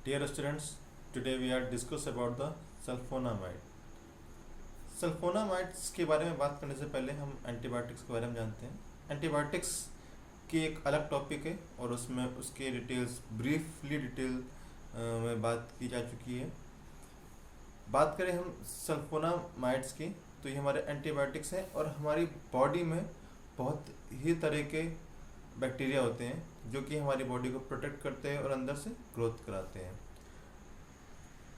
Dear students, today we are discuss about the sulphonamide. Sulphonamides के बारे में बात करने से पहले हम एंटीबायोटिक्स के बारे में जानते हैं। एंटीबायोटिक्स की एक अलग टॉपिक है और उसमें उसके डिटेल्स ब्रीफली डिटेल में बात की जा चुकी है। बात करें हम सल्फोनामाइड्स की तो ये हमारे एंटीबायोटिक्स हैं और हमारी बॉडी में बहुत ही तरह के बैक्टीरिया होते हैं जो कि हमारी बॉडी को प्रोटेक्ट करते हैं और अंदर से ग्रोथ कराते हैं।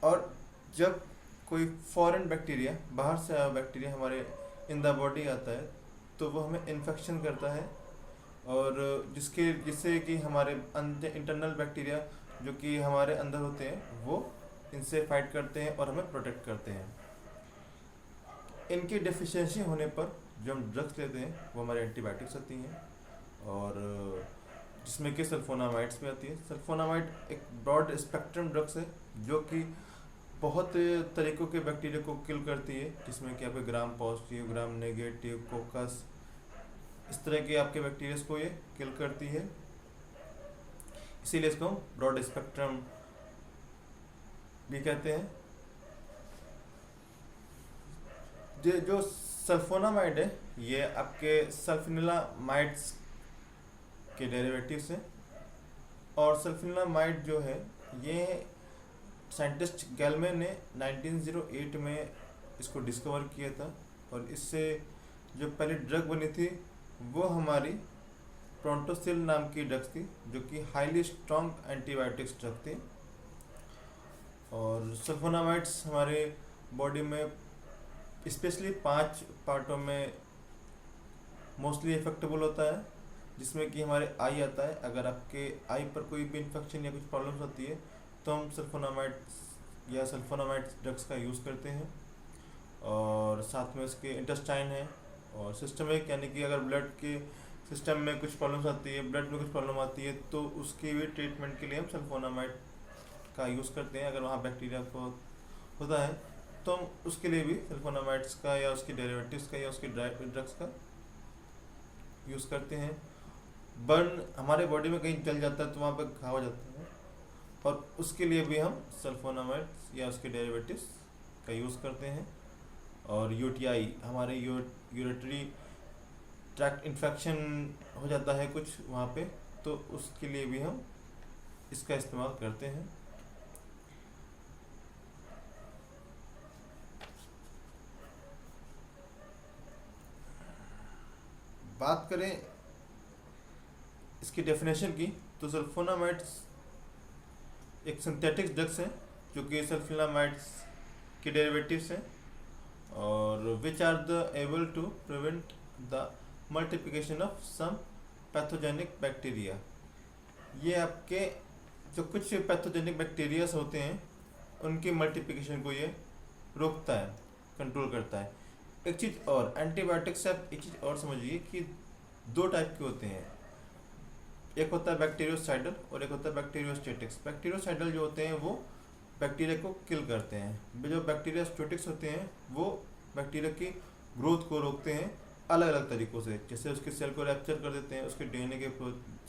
और जब कोई फॉरेन बैक्टीरिया, बाहर से आया बैक्टीरिया हमारे इन द बॉडी आता है तो वो हमें इन्फेक्शन करता है और जिससे कि हमारे इंटरनल बैक्टीरिया जो कि हमारे अंदर होते हैं वो इनसे फाइट करते हैं और हमें प्रोटेक्ट करते हैं। इनकी डेफिशिएंसी होने पर जो हम ड्रग्स लेते हैं वो हमारे एंटीबायोटिक्स होती हैं और जिसमें कि सल्फोनामाइड्स भी आती है। सल्फोनामाइड एक ब्रॉड स्पेक्ट्रम ड्रग्स है जो कि बहुत तरीक़ों के बैक्टीरिया को किल करती है, जिसमें कि आपके ग्राम पॉजिटिव, ग्राम नेगेटिव, कोकस, इस तरह के आपके बैक्टीरिया को ये किल करती है। इसीलिए इसको हम ब्रॉड स्पेक्ट्रम भी कहते हैं। जो सल्फोनामाइड है ये आपके सल्फोनिलामाइड्स के डेरिवेटिव्स हैं और सल्फोनिलामाइड जो है ये साइंटिस्ट गैलमैन ने 1908 में इसको डिस्कवर किया था और इससे जो पहली ड्रग बनी थी वो हमारी प्रोंटोसिल नाम की ड्रग थी जो कि हाईली स्ट्रॉन्ग एंटीबायोटिक्स ड्रग थी। और सल्फोनामाइड्स हमारे बॉडी में स्पेशली 5 पार्टों में मोस्टली इफेक्टेबल होता है, जिसमें कि हमारे आई आता है। अगर आपके आई पर कोई भी इन्फेक्शन या कुछ प्रॉब्लम्स होती है तो हम सल्फोनामाइड ड्रग्स का यूज़ करते हैं। और साथ में उसके इंटेस्टाइन है और सिस्टमिक, यानी कि अगर ब्लड के सिस्टम में कुछ प्रॉब्लम्स आती है, ब्लड में कुछ प्रॉब्लम आती है तो उसकी भी ट्रीटमेंट के लिए हम सल्फोनामाइड का यूज़ करते हैं। अगर वहाँ बैक्टीरिया को होता है तो हम उसके लिए भी सल्फोनामाइड्स का या उसके डेरिवेटिव्स का या उसके ड्रग्स का यूज़ करते हैं। बर्न हमारे बॉडी में कहीं जल जाता है तो वहाँ पे घाव हो जाता है और उसके लिए भी हम सल्फोनामाइड्स या उसके डेरिवेटिव्स का यूज़ करते हैं। और यूटीआई, हमारे यूरेटरी ट्रैक्ट इन्फेक्शन हो जाता है कुछ वहाँ पे, तो उसके लिए भी हम इसका इस्तेमाल करते हैं। बात करें इसकी डेफिनेशन की तो सल्फोनामाइड्स एक सिंथेटिक ड्रग्स हैं जो कि सल्फोनामाइड्स के डेरिवेटिव्स हैं और which are the able to prevent the multiplication of some pathogenic bacteria. ये आपके जो कुछ पैथोजेनिक बैक्टीरियाज होते हैं उनकी मल्टीप्लिकेशन को ये रोकता है, कंट्रोल करता है। एक चीज़ और, एंटीबायोटिक से आप एक चीज़ और समझिए कि 2 टाइप के होते हैं, एक होता है बैक्टीरियोसाइडल और एक होता है बैक्टीरियोस्टेटिक्स। बैक्टीरियोसाइडल जो होते हैं वो बैक्टीरिया को किल करते हैं, जो बैक्टीरियोस्टेटिक्स होते हैं वो बैक्टीरिया की ग्रोथ को रोकते हैं अलग अलग तरीक़ों से। जैसे उसके सेल को रैप्चर कर देते हैं, उसके डीएनए के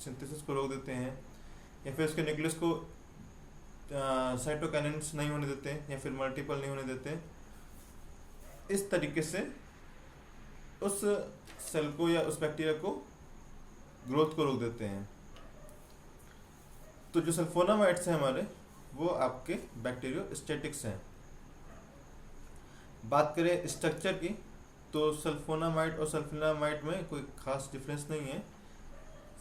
सिंथेसिस को रोक देते हैं, या फिर उसके न्यूक्लियस को साइटोकाइनेंस नहीं होने देते हैं, या फिर मल्टीपल नहीं होने देते हैं। इस तरीके से उस सेल को या उस बैक्टीरिया को ग्रोथ को रोक देते हैं। तो जो सल्फोनामाइड्स हैं हमारे वो आपके बैक्टीरियोस्टेटिक्स हैं। बात करें स्ट्रक्चर की तो सल्फोनामाइड और सल्फोनामाइड में कोई खास डिफरेंस नहीं है।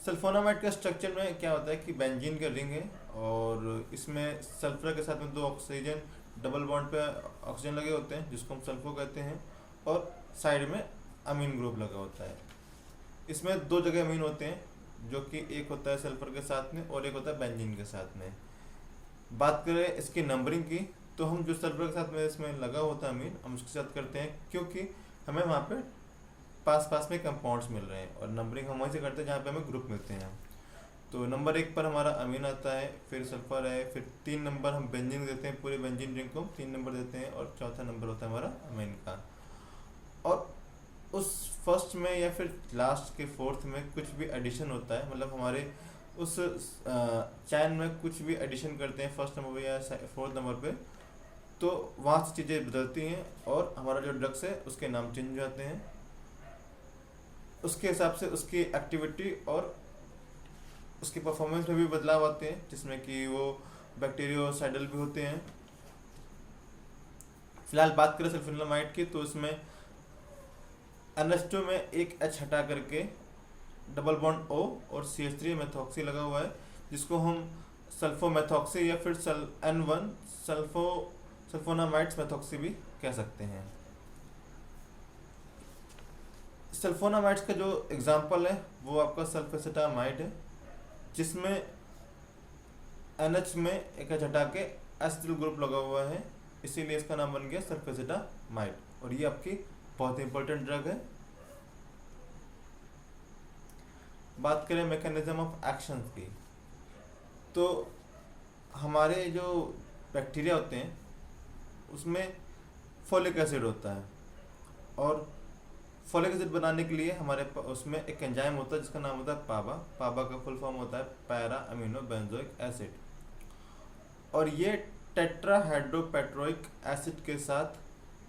सल्फोनामाइड का स्ट्रक्चर में क्या होता है कि बेंजीन का रिंग है और इसमें सल्फर के साथ में 2 ऑक्सीजन, डबल बॉन्ड पे ऑक्सीजन लगे होते हैं जिसको हम सल्फो कहते हैं, और साइड में अमीन ग्रुप लगा होता है। इसमें 2 जगह अमीन होते हैं जो कि एक होता है सल्फर के साथ में और एक होता है बेंजीन के साथ में। बात करें इसकी नंबरिंग की तो हम जो सल्फर के साथ में इसमें लगा होता है अमीन, हम उसके साथ करते हैं क्योंकि हमें वहाँ पे पास में कंपाउंड्स मिल रहे हैं और नंबरिंग हम वहीं से करते हैं जहाँ पे हमें ग्रुप मिलते हैं। तो नंबर 1 पर हमारा अमीन आता है, फिर सल्फर है, फिर 3 नंबर हम बेंजीन देते हैं, पूरे बेंजीन रिंग को 3 नंबर देते हैं और चौथा नंबर होता है हमारा अमीन का। और उस फर्स्ट में या फिर लास्ट के 4th में कुछ भी एडिशन होता है, मतलब हमारे उस चैन में कुछ भी एडिशन करते हैं फर्स्ट नंबर पे या फोर्थ नंबर पे, तो वहाँ से चीज़ें बदलती हैं और हमारा जो ड्रग्स है उसके नाम चेंज हो जाते हैं। उसके हिसाब से उसकी एक्टिविटी और उसके परफॉर्मेंस में भी बदलाव आते हैं, जिसमें कि वो बैक्टीरियोसाइडल भी होते हैं। फिलहाल बात करें सल्फोनामाइड की, तो इसमें NH2 में एक H हटा करके डबल बॉन्ड O और CH3 मेथॉक्सी लगा हुआ है, जिसको हम सल्फोमेथॉक्सी या फिर N1 सल्फोनामाइड्स मेथॉक्सी भी कह सकते हैं। सल्फोनामाइड्स का जो एग्जांपल है वो आपका सल्फेसिटामाइड है, जिसमें NH में एक H हटा के एसिटिल ग्रुप लगा हुआ है, इसीलिए इसका नाम बन गया सल्फेसिटामाइड, और ये आपकी बहुत इंपॉर्टेंट ड्रग है। बात करें मैकेनिज्म ऑफ एक्शन की, तो हमारे जो बैक्टीरिया होते हैं उसमें फोलिक एसिड होता है, और फोलिक एसिड बनाने के लिए हमारे उसमें एक एंजाइम होता है जिसका नाम होता है पाबा। पाबा का फुल फॉर्म होता है पैरा अमीनो बेंजोइक एसिड, और ये टेट्राहाइड्रोपेट्रोइक एसिड के साथ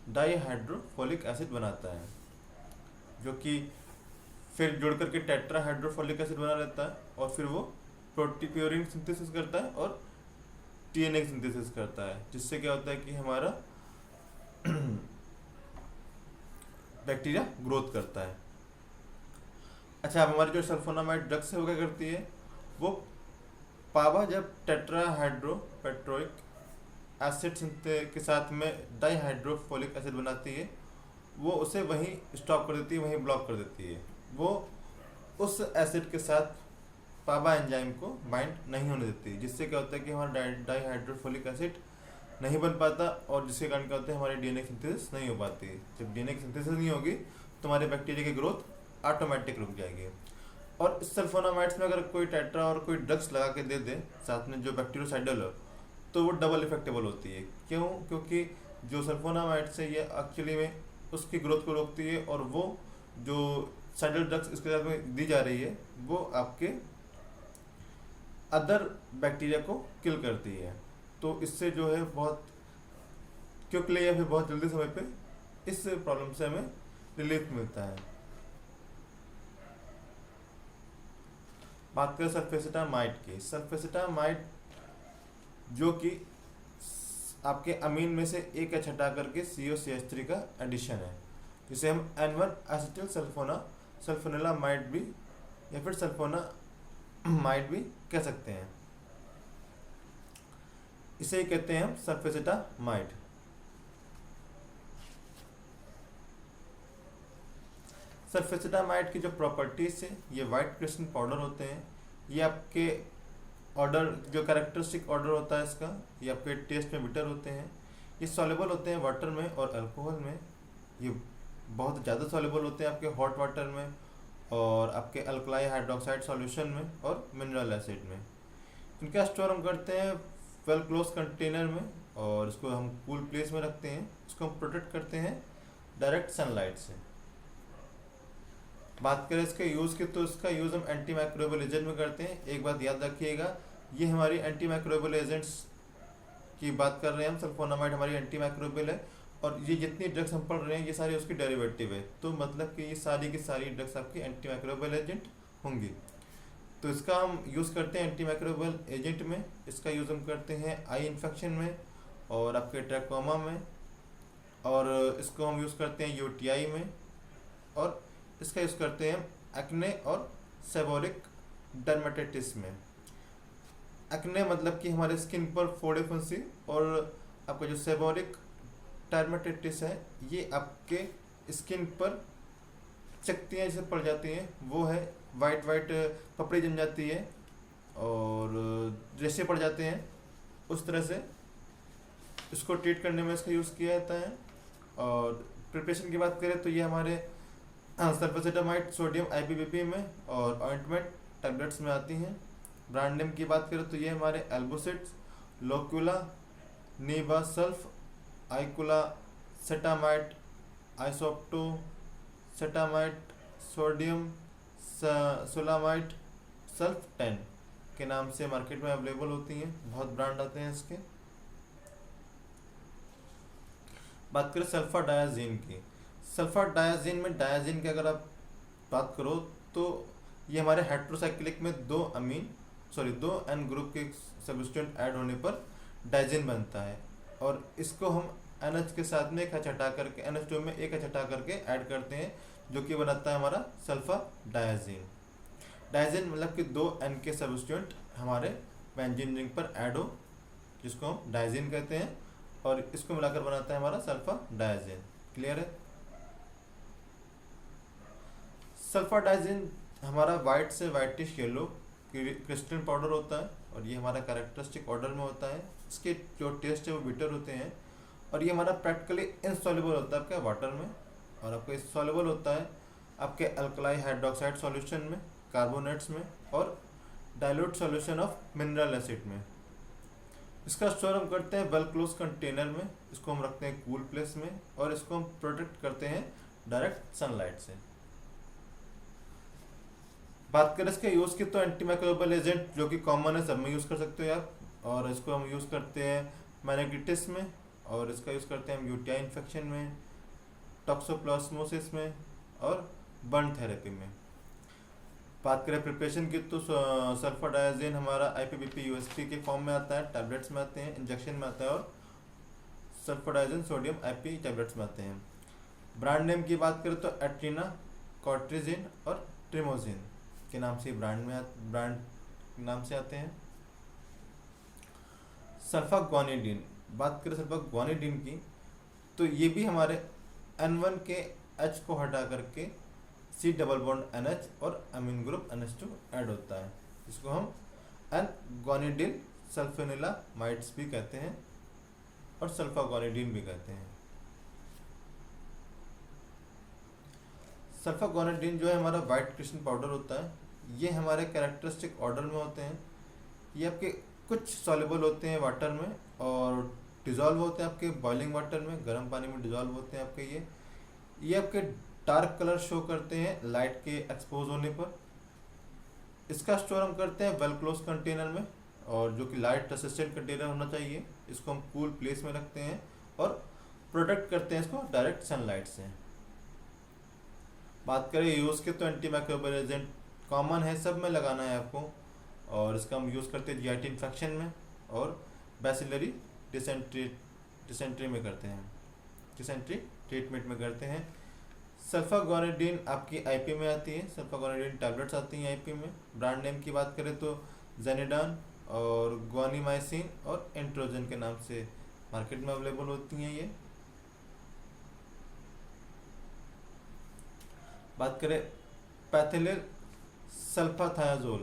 डाईहाइड्रोफोलिक एसिड बनाता है, जो कि फिर जुड़ करके टेट्राहाइड्रोफोलिक एसिड बना लेता है, और फिर वो प्रोटीप्योरिन सिंथेसिस करता है और TNA सिंथेसिस करता है, जिससे क्या होता है कि हमारा बैक्टीरिया ग्रोथ करता है। अच्छा, अब हमारी जो सल्फोनामाइड ड्रग्स है वो क्या करती है, वो पाबा जब टेट्राहाइड्रोपेट्रोइक एसिड के साथ में डाईहाइड्रोफोलिक एसिड बनाती है, वो उसे वहीं स्टॉप कर देती है, वहीं ब्लॉक कर देती है। वो उस एसिड के साथ पाबा एंजाइम को बाइंड नहीं होने देती, जिससे क्या होता है कि हमारा डाईहाइड्रोफोलिक एसिड नहीं बन पाता, और जिसके कारण क्या होता है हमारी DNA सिंथेसिस नहीं हो पाती। जब DNA की सिंथेसिस नहीं होगी तो हमारे बैक्टीरिया की ग्रोथ ऑटोमेटिक रुक जाएगी। और इस सल्फोनामाइड्स में अगर कोई टेट्रा और कोई ड्रग्स लगा के दे दे साथ में जो बैक्टीरियोसाइडल हो, तो वो डबल इफेक्टेबल होती है। क्यों? क्योंकि जो सल्फोनामाइड्स है ये एक्चुअली में उसकी ग्रोथ को रोकती है, और वो जो साइडल ड्रग्स इसके साथ में दी जा रही है वो आपके अदर बैक्टीरिया को किल करती है। तो इससे जो है बहुत क्विकली या फिर बहुत जल्दी समय पे इस प्रॉब्लम से हमें रिलीफ मिलता है। बात करें सल्फेसिटामाइड की, सल्फेसिटामाइड जो कि आपके अमीन में से एक H हटा करके COCH3 का एडिशन है, जिसे हम N1 एसिटिल सल्फोनिलामाइड भी या फिर सल्फोनामाइड भी कह सकते हैं। इसे ही कहते हैं हम सल्फेसिटामाइड। सल्फेसिटामाइड की जो प्रॉपर्टीज है, ये वाइट क्रिस्टल पाउडर होते हैं। ये आपके ऑर्डर जो कैरेक्टरिस्टिक ऑर्डर होता है इसका, ये आपके टेस्ट में बिटर होते हैं। ये सॉल्युबल होते हैं वाटर में और अल्कोहल में। ये बहुत ज़्यादा सॉल्युबल होते हैं आपके हॉट वाटर में और आपके अल्कलाई हाइड्रोक्साइड सॉल्यूशन में और मिनरल एसिड में। इनका स्टोर हम करते हैं वेल क्लोज कंटेनर में, और इसको हम कूल प्लेस में रखते हैं। इसको हम प्रोटेक्ट करते हैं डायरेक्ट सनलाइट से। बात करें इसके यूज़ की, तो इसका यूज़ हम एंटी माइक्रोबियल एजेंट में करते हैं। एक बात याद रखिएगा, ये हमारी एंटी माइक्रोबियल एजेंट्स की बात कर रहे हैं हम। सल्फोनामाइड हमारी एंटी माइक्रोबियल है, और ये जितनी ड्रग्स हम पढ़ रहे हैं ये सारी उसकी डेरिवेटिव है। तो मतलब कि ये सारी की सारी ड्रग्स आपकी एंटी माइक्रोबियल एजेंट होंगी। तो इसका हम यूज़ करते हैं एंटी माइक्रोबियल एजेंट में। इसका यूज़ हम करते हैं आई इन्फेक्शन में और आपके ट्रैकोमा में, और इसको हम यूज़ करते हैं UTI में, और इसका यूज़ करते हैं एक्ने और सेबोरिक डर्मेटाइटिस में। एक्ने मतलब कि हमारे स्किन पर फोड़े फुंसी, और आपका जो सेबोरिक डर्मेटाइटिस है ये आपके स्किन पर चकतियाँ जैसे पड़ जाती हैं, वो है वाइट वाइट पपड़ी जम जाती है और रेशे पड़ जाते हैं, उस तरह से इसको ट्रीट करने में इसका यूज़ किया जाता है। और प्रिपरेशन की बात करें तो ये हमारे सल्फेसिटामाइड सोडियम IPBP में और ऑइंटमेंट टैबलेट्स में आती हैं। ब्रांड नेम की बात करें तो ये हमारे एल्बोसिट्स, लोक्यूला, नीबासल्फ, आइकुला, सेटामाइड, आइसोप्टो, सेटामाइड, सोडियम सोलामाइड, सल्फ 10, के नाम से मार्केट में अवेलेबल होती हैं, बहुत ब्रांड आते हैं इसके। बात करें सल्फर डायाजीन की। सल्फर डायाजीन में डायाजीन की अगर आप बात करो तो ये हमारे हेट्रोसाइक्लिक में दो एन ग्रुप के सब्स्टिट्यूएंट ऐड होने पर डायजीन बनता है, और इसको हम NH के साथ में एक H हटा करके NH2 में एक H हटा करके ऐड करते हैं, जो कि बनाता है हमारा सल्फर डायाजीन। डायजीन मतलब कि दो N के सब्स्टिट्यूएंट हमारे बेंजीन रिंग पर ऐड हो, जिसको हम डायजीन कहते हैं, और इसको मिलाकर बनाता है हमारा सल्फर डायाजीन। क्लियर है? सल्फर डायजीन हमारा वाइट से वाइटिश येलो क्रिस्टल पाउडर होता है, और ये हमारा कैरेक्टरिस्टिक ऑर्डर में होता है। इसके जो टेस्ट है वो बिटर होते हैं, और ये हमारा प्रैक्टिकली इनसॉल्युबल होता है आपके वाटर में, और आपको सॉल्युबल होता है आपके अल्कलाई हाइड्रोक्साइड सॉल्यूशन में, कार्बोनेट्स में, और dilute solution of mineral acid में। इसका स्टोर हम करते हैं वेल क्लोज कंटेनर में, इसको हम रखते हैं कूल प्लेस में, और इसको हम प्रोटेक्ट करते हैं डायरेक्ट सनलाइट से। बात करें इसके यूज़ की तो एंटी माइक्रोबियल एजेंट जो कि कॉमन है, सब में यूज़ कर सकते हो आप, और इसको हम यूज़ करते हैं मेनिंगिटिस में, और इसका यूज़ करते हैं हम यूटीआई इन्फेक्शन में, टॉक्सोप्लाज्मोसिस में, और बर्न थेरेपी में। बात करें प्रिपरेशन की तो सल्फर डायाजीन हमारा IPBP USP के फॉर्म में आता है, टैबलेट्स में आते हैं, इंजेक्शन में आता है, और सल्फर डायाजीन सोडियम IP टैबलेट्स में आते हैं। ब्रांड नेम की बात करें तो एट्रीना, कॉर्ट्रिजिन और ट्रिमोजिन के नाम से ब्रांड नाम से आते हैं। सल्फाग्वानिडीन, बात करें सल्फाग्वानिडीन की तो ये भी हमारे N1 के H को हटा करके C डबल बॉन्ड NH और अमीन ग्रुप NH2 ऐड होता है, जिसको हम N-ग्वानिडिल सल्फेनिलामाइड्स भी कहते हैं और सल्फाग्वानिडीन भी कहते हैं। सल्फाग्वानिडीन जो है हमारा वाइट क्रिस्टल पाउडर होता है, ये हमारे कैरेक्टरिस्टिक ऑर्डर में होते हैं। ये आपके कुछ सॉल्युबल होते हैं वाटर में, और डिज़ोल्व होते हैं आपके बॉइलिंग वाटर में, गर्म पानी में डिज़ोल्व होते हैं आपके। ये आपके डार्क कलर शो करते हैं लाइट के एक्सपोज होने पर। इसका स्टोर हम करते हैं वेल क्लोज कंटेनर में, और जो कि लाइट रेसिस्टेंट कंटेनर होना चाहिए। इसको हम कूल प्लेस में रखते हैं और प्रोटेक्ट करते हैं इसको डायरेक्ट सनलाइट से। बात करें यूज़ के तो एंटी माइक्रोबियल एजेंट कॉमन है, सब में लगाना है आपको, और इसका हम यूज़ करते हैं GIT इन्फेक्शन में और बैसिलरी डिसेंट्री में करते हैं, डिसेंट्री ट्रीटमेंट में करते हैं। सल्फाग्वानिडीन आपकी IP में आती है, सल्फाग्वानिडीन टैबलेट्स आती हैं IP में। ब्रांड नेम की बात करें तो जेनिडान और ग्वानिमाइसिन और एंट्रोजन के नाम से मार्केट में अवेलेबल होती हैं ये। बात करें पैथिलिल सल्फाथायाजोल,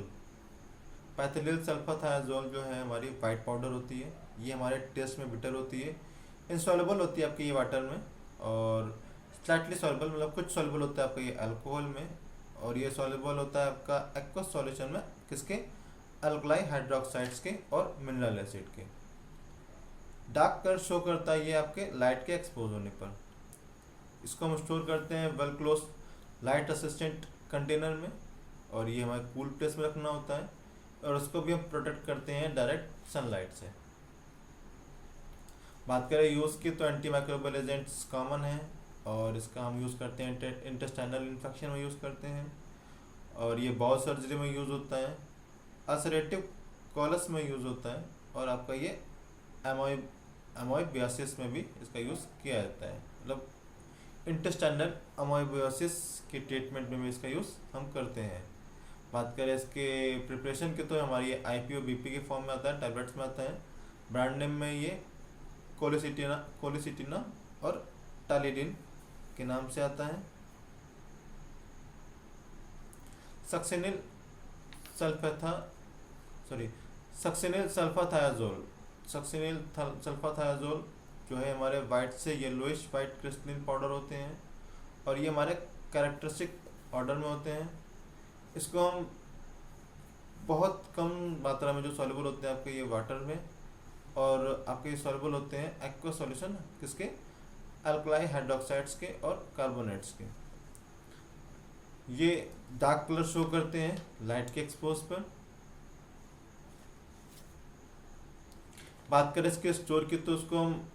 पैथिलिल सल्फाथायाजोल जो है हमारी वाइट पाउडर होती है, ये हमारे टेस्ट में बिटर होती है, इंसॉल्युबल होती है आपके ये वाटर में, और स्लाइटली सॉल्युबल मतलब कुछ सॉल्युबल होता है आपका ये अल्कोहल में, और ये सॉल्युबल होता है आपका एक्वस सॉल्यूशन में, किसके? अल्कलाई हाइड्रोक्साइड्स के और मिनरल एसिड के। डार्क कलर शो करता है ये आपके लाइट के एक्सपोज होने पर। इसको हम स्टोर करते हैं well close light assistant container में, और ये हमारे कूल प्लेस में रखना होता है, और उसको भी हम प्रोटेक्ट करते हैं डायरेक्ट सनलाइट से। बात करें यूज़ की तो एंटी माइक्रोबियल एजेंट्स कॉमन है, और इसका हम यूज़ करते हैं इंटेस्टाइनल इन्फेक्शन में यूज़ करते हैं, और ये बाउल सर्जरी में यूज़ होता है, अल्सरेटिव कोलस में यूज़ होता है, और आपका ये अमोइबियासिस में भी इसका यूज़ किया जाता है, मतलब इंटेस्टाइनल अमोइबियासिस के ट्रीटमेंट में भी इसका यूज़ हम करते हैं। बात करें इसके प्रिपरेशन की तो हमारी ये IP और BP के फॉर्म में आता है, टैबलेट्स में आता है। ब्रांड नेम में ये कोलिसिटिना और टालिडिन के नाम से आता है। सक्सिनिल सल्फाथायाजोल जो है हमारे वाइट से येलोइश वाइट क्रिस्टलिन पाउडर होते हैं, और ये हमारे कैरेक्टरिस्टिक ऑर्डर में होते हैं। इसको हम बहुत कम मात्रा में जो सॉल्युबल होते हैं आपके ये वाटर में, और आपके सॉल्युबल होते हैं एक्वा सॉल्यूशन किसके? अल्कलाई हाइड्रोक्साइड्स के और कार्बोनेट्स के। ये डार्क कलर शो करते हैं लाइट के एक्सपोज पर, बात करें इसके स्टोर की, तो उसको हम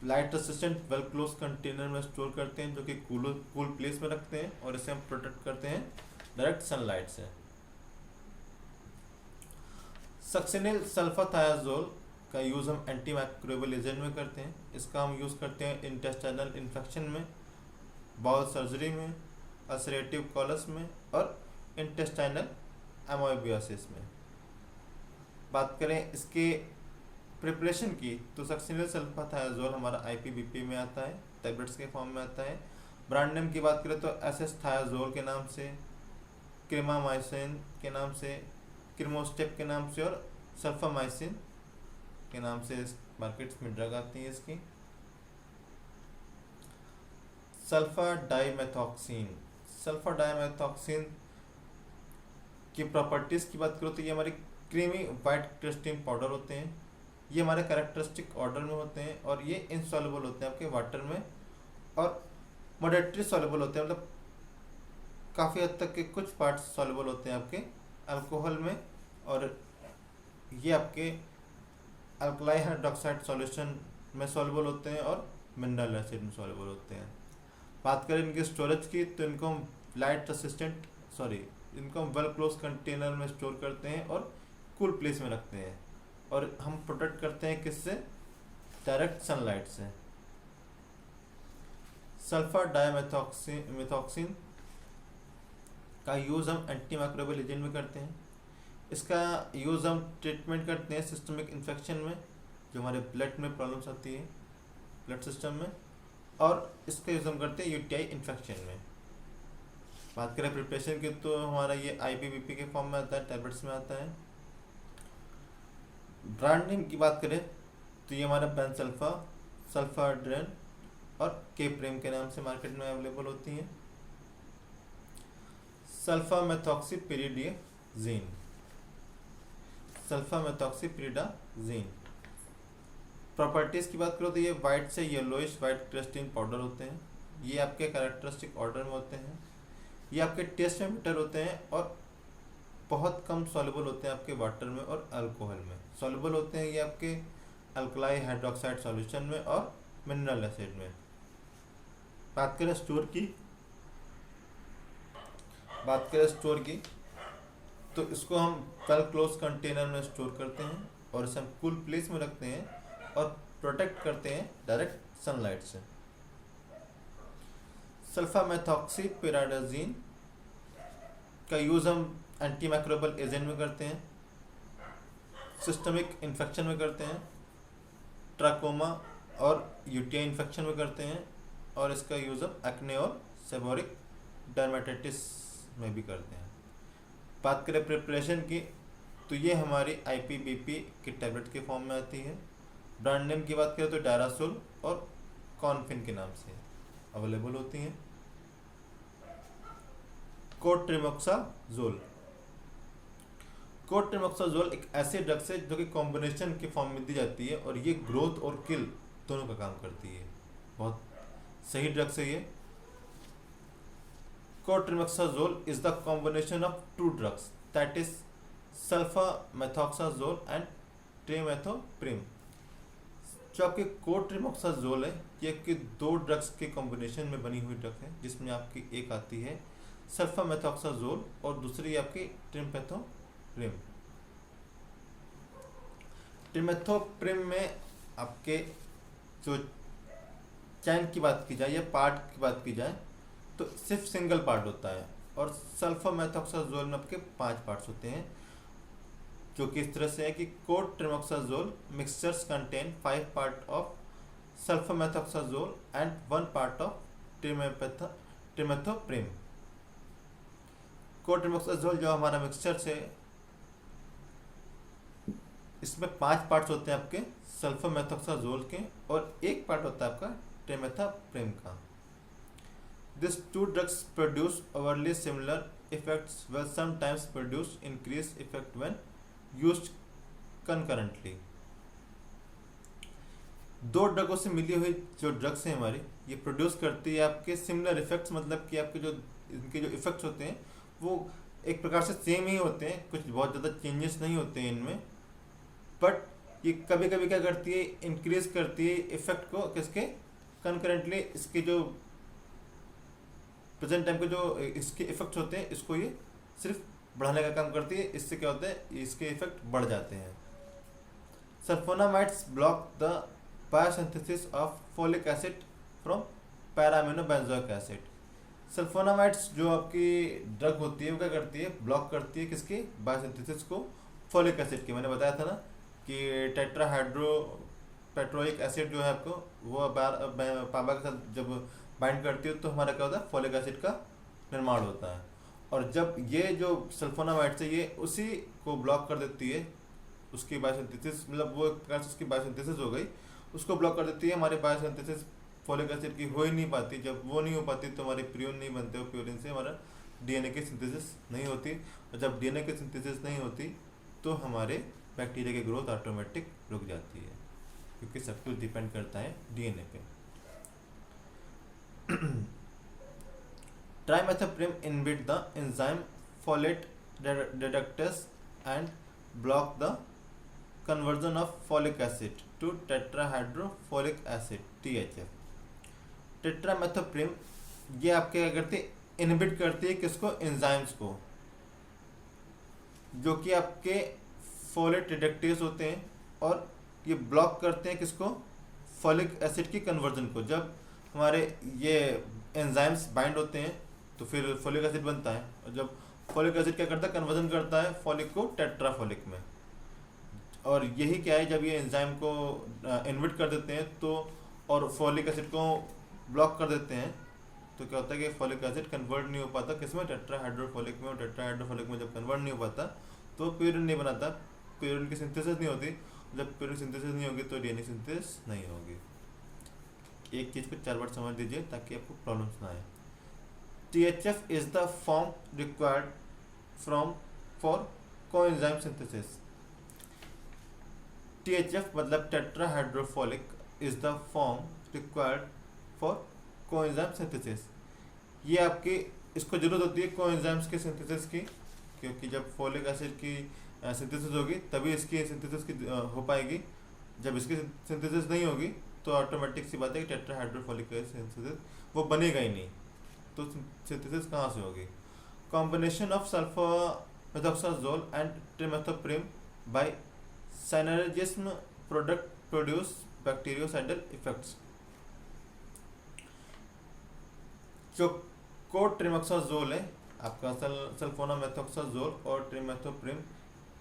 light resistant well close container में स्टोर करते हैं, जो कि कूल प्लेस में रखते हैं, और इसे हम प्रोटेक्ट करते हैं डायरेक्ट सनलाइट से। सक्सिनिल सल्फाथायाजोल का यूज़ हम एंटी माइक्रोबियल एजेंट में करते हैं। इसका हम यूज़ करते हैं इंटेस्टाइनल इन्फेक्शन में, बाउल सर्जरी में, अल्सरेटिव कॉलस में, और इंटेस्टाइनल एमोइबियोसिस में। बात करें इसके प्रिपरेशन की, तो सक्सिनिल सल्फाथायाजोल हमारा आईपीबीपी में आता है, टैबलेट्स के फॉर्म में आता है। ब्रांड नेम की बात करें तो एसएस थायाजोल के नाम से, क्रीमामाइसिन के नाम से, क्रीमोस्टेप के नाम से, और सल्फामाइसिन के नाम से मार्केट्स में ड्रग आती है इसकी। सल्फा डाइमेथॉक्सिन, सल्फा डाइमेथॉक्सिन की प्रॉपर्टीज़ की बात करो तो ये हमारे क्रीमी वाइट क्रिस्टल पाउडर होते हैं। ये हमारे कैरेक्टरिस्टिक ऑर्डर में होते हैं, और ये इनसॉल्युबल होते हैं आपके वाटर में, और मॉडरेटली सॉल्युबल होते हैं, मतलब काफ़ी हद तक के कुछ पार्ट्स सॉल्युबल होते हैं आपके अल्कोहल में, और ये आपके अल्कलाई हाइड्रोक्साइड सॉल्यूशन में सॉल्युबल होते हैं, और मिनरल एसिड में सॉल्युबल होते हैं। बात करें इनके स्टोरेज की, तो इनको हम इनको हम वेल क्लोज कंटेनर में स्टोर करते हैं और कूल प्लेस में रखते हैं, और हम प्रोटेक्ट करते हैं किससे? डायरेक्ट सनलाइट से। सल्फा डाइमेथॉक्सिन का यूज़ हम एंटी माइक्रोबियल एजेंट में करते हैं। इसका यूज़ हम ट्रीटमेंट करते हैं सिस्टमिक इन्फेक्शन में, जो हमारे ब्लड में प्रॉब्लम्स आती है, ब्लड सिस्टम में, और इसका यूज़ हम करते हैं यूटीआई इन्फेक्शन में। बात करें प्रिपरेशन की, तो हमारा ये आईपीबीपी के फॉर्म में आता है, टैबलेट्स में आता है। ब्रांड नेम की बात करें तो ये हमारा पेनसल्फा, सल्फाड्रेन और केप्रेम के नाम से मार्केट में अवेलेबल होती हैं। सल्फामेथॉक्सीपिरिडाज़ीन, सल्फामेथॉक्सीपिरिडाज़ीन प्रॉपर्टीज़ की बात करो तो ये वाइट से येलोइश वाइट क्रिस्टल पाउडर होते हैं। ये आपके कैरेक्टरिस्टिक ऑर्डर में होते हैं। ये आपके टेस्ट में बेटर होते हैं, और बहुत कम सॉल्युबल होते हैं आपके वाटर में और अल्कोहल में। सॉल्युबल होते हैं ये आपके अल्कलाई हाइड्रोक्साइड सॉल्यूशन में और मिनरल एसिड में। बात करें स्टोर की, तो इसको हम वेल क्लोज कंटेनर में स्टोर करते हैं, और इसे हम कूल प्लेस में रखते हैं, और प्रोटेक्ट करते हैं डायरेक्ट सनलाइट से। सल्फामेथॉक्सीपिरिडाज़ीन का यूज़ हम एंटी माइक्रोबियल एजेंट में करते हैं, सिस्टमिक इन्फेक्शन में करते हैं, ट्राकोमा और यूटीआई इन्फेक्शन में करते हैं, और इसका यूज़ हम एक्ने और सेबोरिक डर्मेटाइटिस में भी करते हैं। बात करें प्रिपरेशन की, तो ये हमारी आईपीबीपी की टैबलेट के फॉर्म में आती है। ब्रांड नेम की बात करें तो डायरासोल और कॉन्फिन के नाम से अवेलेबल होती हैं। कोट्रिमोक्साजोल, कोट्रिमोक्साजोल एक ऐसी ड्रग्स है जो कि कॉम्बिनेशन के फॉर्म में दी जाती है, और ये ग्रोथ और किल दोनों का काम करती है। बहुत सही ड्रग्स है ये। Cotrimoxazole is the combination of two drugs, that is sulfamethoxazole and trimethoprim. जो आपके कोट्रिमोक्साजोल है, ये आपके दो ड्रग्स के कॉम्बिनेशन में बनी हुई ड्रग है, जिसमें आपकी एक आती है सल्फामेथॉक्साजोल और दूसरी आपकी ट्रिमेथोप्रिम। ट्रिमेथोप्रिम में आपके जो चैन की बात की जाए या पार्ट की बात की जाए तो सिर्फ सिंगल पार्ट होता है, और सल्फामेथॉक्साजोल में आपके 5 पार्ट्स होते हैं, जो कि इस तरह से है कि cotrimoxazole mixtures contain 5 part of sulfamethoxazole and 1 part of trimethoprim. Cotrimoxazole जो हमारा मिक्सचर है, इसमें 5 पार्ट्स होते हैं आपके सल्फामेथॉक्साजोल के, और 1 पार्ट होता है आपका ट्रिमेथोप्रिम का। These two drugs produce overly similar effects, will sometimes produce increased effect when used concurrently. दो ड्रगों से मिली हुई जो ड्रग्स हैं हमारी, ये प्रोड्यूस करती है आपके सिमिलर इफेक्ट्स, मतलब कि आपके जो इनके जो इफेक्ट्स होते हैं वो एक प्रकार से सेम ही होते हैं, कुछ बहुत ज़्यादा चेंजेस नहीं होते हैं इनमें, बट ये कभी कभी क्या करती है, इंक्रीज करती है इफेक्ट को, किसके कंकरेंटली, इसके जो प्रेजेंट टाइम के जो इसके इफेक्ट्स होते हैं इसको ये सिर्फ बढ़ाने का काम करती है। इससे क्या होता है, इसके इफेक्ट बढ़ जाते हैं। Sulphonamides block the biosynthesis of folic acid from paraamino benzoic acid. Sulphonamides जो आपकी ड्रग होती है वो क्या करती है, ब्लॉक करती है किसकी, बायोसिंथेसिस को फोलिक एसिड की। मैंने बताया था ना कि टेट्राहाइड्रो पेट्रोइक एसिड जो है आपको वो पापा के साथ जब बाइंड करती है तो हमारा क्या होता है, फोलिक एसिड का निर्माण होता है। और जब ये जो सल्फोनामाइड्स है ये उसी को ब्लॉक कर देती है, उसकी बायोसिंथेसिस, मतलब वो एक प्रकार से उसकी बायोसिंथेसिस हो गई, उसको ब्लॉक कर देती है। हमारी बायोसिंथेसिस फोलिक एसिड की हो ही नहीं पाती। जब वो नहीं हो पाती तो हमारे प्यूरिन नहीं बनते, और प्यूरिन से हमारा डीएनए की सिंथेसिस नहीं होती, और जब डीएनए की सिंथेसिस नहीं होती तो हमारे बैक्टीरिया की ग्रोथ ऑटोमेटिक रुक जाती है, क्योंकि सब कुछ डिपेंड करता है डीएनए पे। Trimethoprim inhibit the enzyme folate reductase and block the conversion of folic acid to tetrahydrofolic acid THF। टेट्रामेथोप्रिम ये आपके क्या करती है, इनहिबिट करती है किसको, एंजाइम्स को, जो कि आपके फोलेट रिडक्टेज होते हैं, और ये ब्लॉक करते हैं किसको, फॉलिक एसिड की कन्वर्जन को। जब हमारे ये एंजाइम्स बाइंड होते हैं तो फिर फोलिक एसिड बनता है, और जब फोलिक एसिड क्या करता है, कन्वर्जन करता है फॉलिक को टेट्राफोलिक में। और यही क्या है, जब ये एंजाइम को इनहिबिट कर देते हैं तो, और फोलिक एसिड को ब्लॉक कर देते हैं, तो क्या होता है कि फोलिक एसिड कन्वर्ट नहीं हो पाता किसमें, टेट्राहाइड्रोफोलिक में। और टेट्राहाइड्रोफोलिक में जब कन्वर्ट नहीं हो पाता तो प्यूरिन नहीं बनाता, प्यूरिन की सिंथेसिस नहीं होती। जब प्यूरिन सिंथेसिस नहीं होगी तो डीएनए सिंथेसिस नहीं होगी। एक चीज़ को 4 बार समझ दीजिए ताकि आपको प्रॉब्लम्स ना आए। THF is the form required from for coenzyme synthesis. THF मतलब tetrahydrofolic is the form required for coenzyme synthesis. ये आपकी इसको जरूरत होती है कोएंजाइम्स के सिंथेसिस की, क्योंकि जब फोलिक एसिड की सिंथेसिस होगी तभी इसकी सिंथेसिस की हो पाएगी। जब इसकी सिंथेसिस नहीं होगी तो ऑटोमेटिक सी बात है कि टेट्राहाइड्रोफोलिक एसिड सिंथेसिस वो बनेगा ही नहीं, तो सिंथेसिस कहाँ से होगी। Combination of sulfamethoxazole and trimethoprim by synergism product produce bactericidal effects. जो कोट्रिमेक्साजोल है आपका, सल्फोनामेथोक्साजोल और ट्रिमेथोप्रिम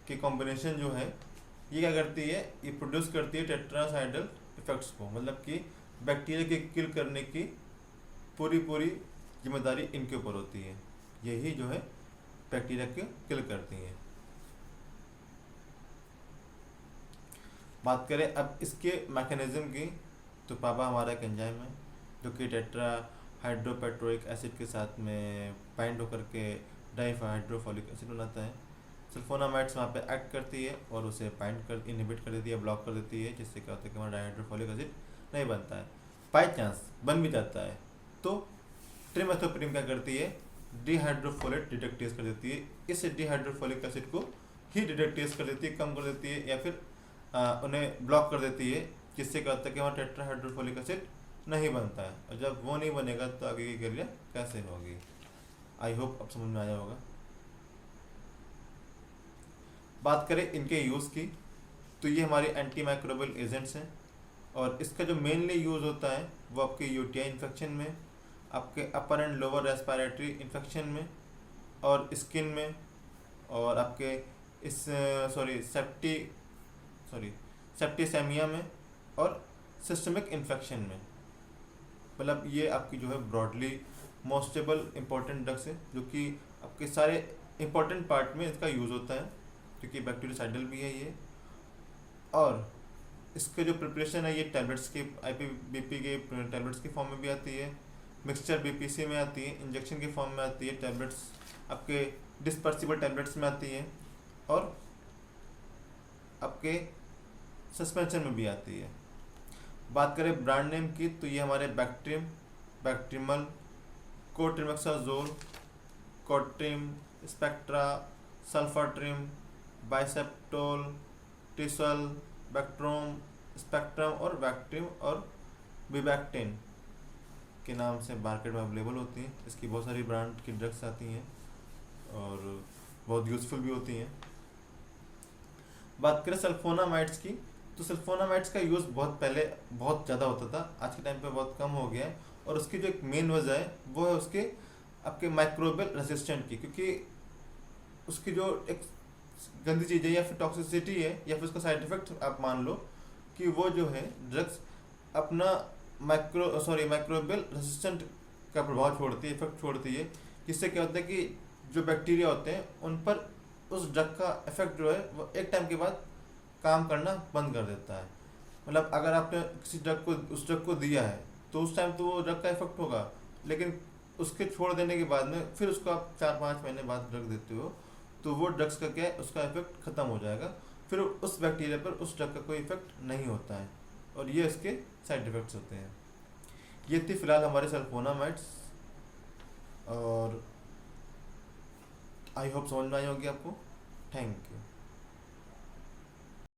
की कॉम्बिनेशन जो है ये क्या करती है, ये प्रोड्यूस करती है टेट्रासाइडल इफेक्ट्स को, मतलब कि बैक्टीरिया के किल करने की पूरी जिम्मेदारी इनके ऊपर होती है। यही जो है बैक्टीरिया को किल करती हैं। बात करें अब इसके मैकेनिज्म की, तो पापा हमारा एक एंजाइम है जो कि टेट्राहाइड्रोपेट्रोइक एसिड के साथ में बाइंड होकर के डाइहाइड्रोफोलिक एसिड बनाता है। सल्फोनामाइड्स वहाँ पे एक्ट करती है और उसे बाइंड कर इनहिबिट कर देती है, ब्लॉक कर देती है, जिससे क्या होता है कि हमारा डाइहाइड्रोफोलिक एसिड नहीं बनता है। बाई चांस बन भी जाता है तो ट्रिमेथोप्रिम क्या करती है, डिहाइड्रोफोलेट डिडक्टेज कर देती है। इस डिहाइड्रोफोलिक एसिड को ही डिडक्टेज कर देती है, कम कर देती है, या फिर उन्हें ब्लॉक कर देती है, जिससे क्या होता है कि हमारा टेट्राहाइड्रोफोलिक एसिड नहीं बनता है। और जब वो नहीं बनेगा तो आगे की क्रिया कैसे होगी। आई होप अब समझ में आया होगा। बात करें इनके यूज़ की, तो ये हमारे एंटी माइक्रोबियल एजेंट्स हैं, और इसका जो मेनली यूज़ होता है वो आपके यूटीआई इन्फेक्शन में, आपके अपर एंड लोअर रेस्पिरेटरी इन्फेक्शन में, और स्किन में, और आपके इस सेप्टिसेमिया में, और सिस्टमिक इन्फेक्शन में। मतलब ये आपकी जो है ब्रॉडली मोस्टेबल इम्पोर्टेंट ड्रग्स है, जो कि आपके सारे इम्पोर्टेंट पार्ट में इसका यूज़ होता है, क्योंकि बैक्टीरियोसाइडल भी है ये। और इसके जो प्रिपरेशन है ये टैबलेट्स के IPBP के टैबलेट्स की फॉर्म में भी आती है, मिक्सचर BPC में आती है, इंजेक्शन की फॉर्म में आती है, टैबलेट्स आपके डिस्पर्सिबल टैबलेट्स में आती है, और आपके सस्पेंशन में भी आती है। बात करें ब्रांड नेम की, तो ये हमारे बैक्ट्रिम, बैक्ट्रिमल, कोट्रिमेक्साजोल, कोट्रिम, स्पेक्ट्रा, सल्फाट्रिम, बाइसेप्टोल, टिसल, बैक्ट्रोम, स्पेक्ट्रम और वैक्ट्रीम और विवैक्टिन के नाम से मार्केट में अवेलेबल होती हैं। इसकी बहुत सारी ब्रांड की ड्रग्स आती हैं और बहुत यूज़फुल भी होती हैं। बात करें सल्फोनामाइड्स की, तो सल्फोनामाइड्स का यूज़ बहुत पहले बहुत ज़्यादा होता था, आज के टाइम पे बहुत कम हो गया है। और उसकी जो एक मेन वजह है वो है उसके आपके माइक्रोबियल रेसिस्टेंट की, क्योंकि उसकी जो एक गंदी चीज़ है या फिर टॉक्सिसिटी है या फिर उसका साइड इफेक्ट आप मान लो कि वो जो है ड्रग्स अपना माइक्रोबियल रेसिस्टेंट का प्रभाव छोड़ती है, इफेक्ट छोड़ती है, जिससे क्या होता है कि जो बैक्टीरिया होते हैं उन पर उस ड्रग का इफेक्ट जो है वो एक टाइम के बाद काम करना बंद कर देता है। मतलब अगर आपने किसी ड्रग को उस ड्रग को दिया है तो उस टाइम तो वो ड्रग का इफेक्ट होगा, लेकिन उसके छोड़ देने के बाद में फिर उसको आप 4-5 महीने बाद ड्रग देते हो तो वो ड्रग्स का क्या है, उसका इफेक्ट ख़त्म हो जाएगा, फिर उस बैक्टीरिया पर उस ड्रग का कोई इफेक्ट नहीं होता है। और ये इसके साइड इफेक्ट्स होते हैं। ये थी फिलहाल हमारे सल्फोनामाइड्स, और आई होप समझ में आई होगी आपको। Thank you.